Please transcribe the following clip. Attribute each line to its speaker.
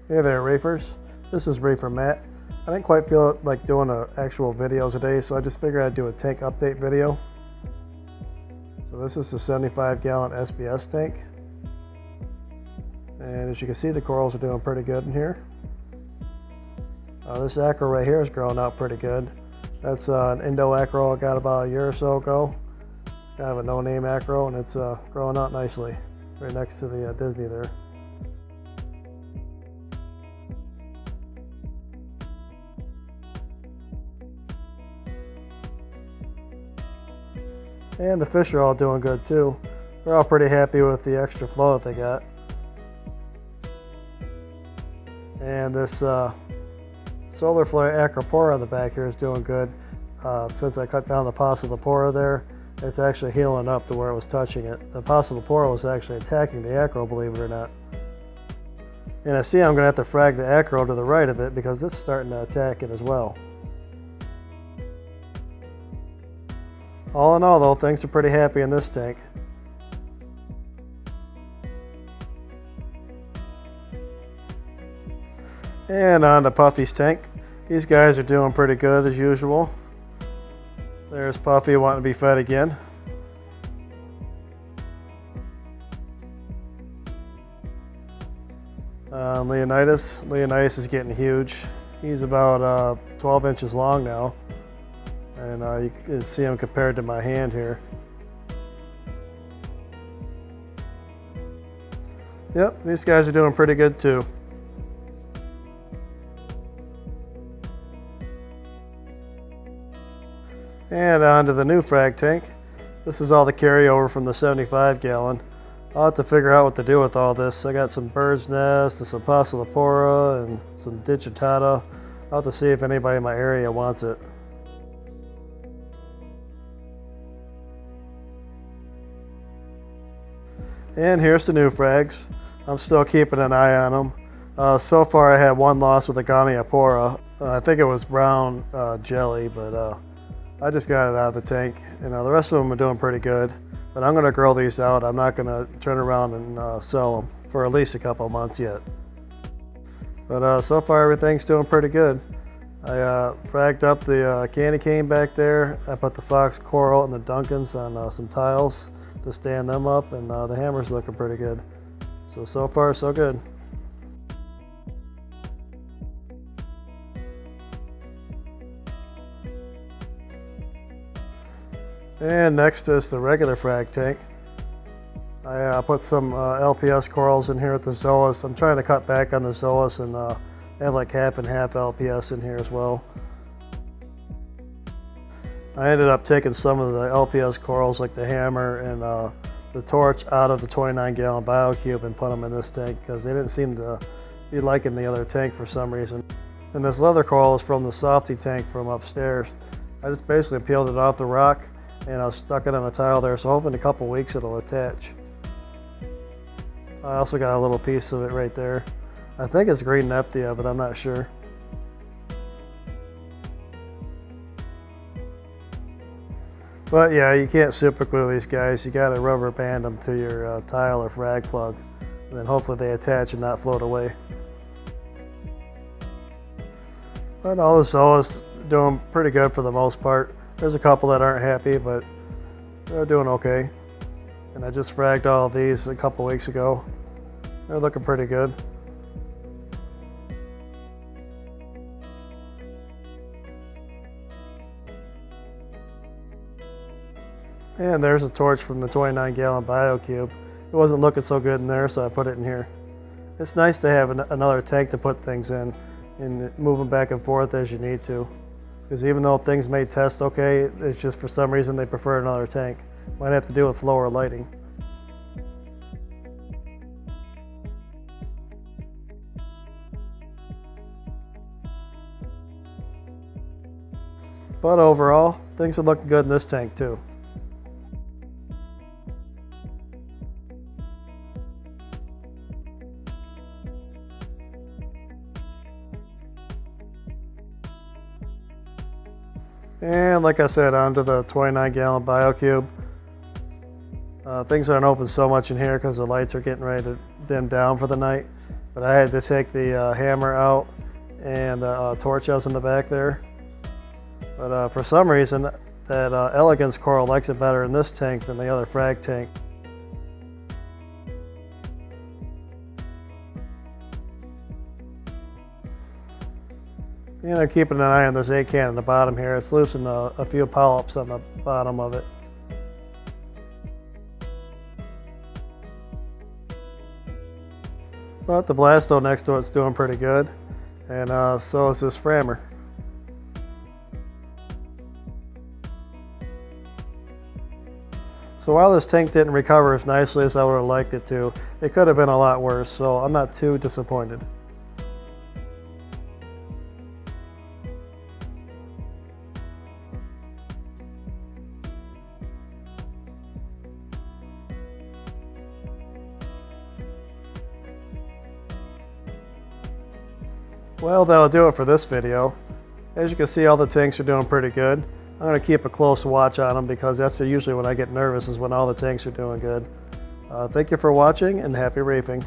Speaker 1: Hey there, reefers. This is Reefer Matt. I didn't quite feel like doing an actual video today, so I just figured I'd do a tank update video. So this is the 75-gallon SPS tank. And as you can see, the corals are doing pretty good in here. This acro right here is growing out pretty good. That's an Indo acro I got about a year or so ago. It's kind of a no-name acro, and it's growing out nicely right next to the Disney there. And the fish are all doing good too. They're all pretty happy with the extra flow that they got. And this solar flare acropora on the back here is doing good. Since I cut down the Pocillopora there, it's actually healing up to where it was touching it. The Pocillopora was actually attacking the acro, believe it or not. And I see I'm going to have to frag the acro to the right of it because it's starting to attack it as well. All in all though, things are pretty happy in this tank. And on to Puffy's tank. These guys are doing pretty good as usual. There's Puffy wanting to be fed again. Leonidas is getting huge. He's about 12 inches long now. And you can see him compared to my hand here. Yep, these guys are doing pretty good too. And on to the new Frag Tank. This is all the carryover from the 75-gallon. I'll have to figure out what to do with all this. I got some bird's nest and some Pocillopora and some digitata. I'll have to see if anybody in my area wants it. And here's the new frags. I'm still keeping an eye on them. So far I had one loss with a Goniopora. I think it was brown jelly, but I just got it out of the tank. The rest of them are doing pretty good. But I'm going to grow these out. I'm not going to turn around and sell them for at least a couple months yet. But so far everything's doing pretty good. I fragged up the candy cane back there. I put the fox coral and the Duncans on some tiles to stand them up, and the hammer's looking pretty good. So far so good. And next is the regular Frag Tank. I put some LPS corals in here with the Zoas. I'm trying to cut back on the Zoas and have like half and half LPS in here as well. I ended up taking some of the LPS corals like the hammer and the torch out of the 29-gallon BioCube and put them in this tank because they didn't seem to be liking the other tank for some reason. And this leather coral is from the Softy tank from upstairs. I just basically peeled it off the rock and I stuck it on a tile there, so hopefully in a couple weeks it'll attach. I also got a little piece of it right there. I think it's green Neptia, but I'm not sure. But yeah, you can't super glue these guys. You gotta rubber band them to your tile or frag plug. And then hopefully they attach and not float away. But all the Zoas doing pretty good for the most part. There's a couple that aren't happy, but they're doing okay. And I just fragged all of these a couple weeks ago. They're looking pretty good. And there's a torch from the 29-gallon BioCube. It wasn't looking so good in there, so I put it in here. It's nice to have another tank to put things in and move them back and forth as you need to. Because even though things may test okay, it's just for some reason they prefer another tank. Might have to do with flow or lighting. But overall, things are looking good in this tank too. And like I said, onto the 29-gallon BioCube. Things aren't open so much in here because the lights are getting ready to dim down for the night. but I had to take the hammer out and the torch house in the back there. But for some reason, that elegance coral likes it better in this tank than the other frag tank. I'm keeping an eye on this A-can in the bottom here. It's loosened a few polyps on the bottom of it. But the blasto next to it's doing pretty good, and so is this frammer. So while this tank didn't recover as nicely as I would have liked it to, it could have been a lot worse, so I'm not too disappointed. Well, that'll do it for this video. As you can see, all the tanks are doing pretty good. I'm going to keep a close watch on them because that's usually when I get nervous, is when all the tanks are doing good. Thank you for watching, and happy reefing.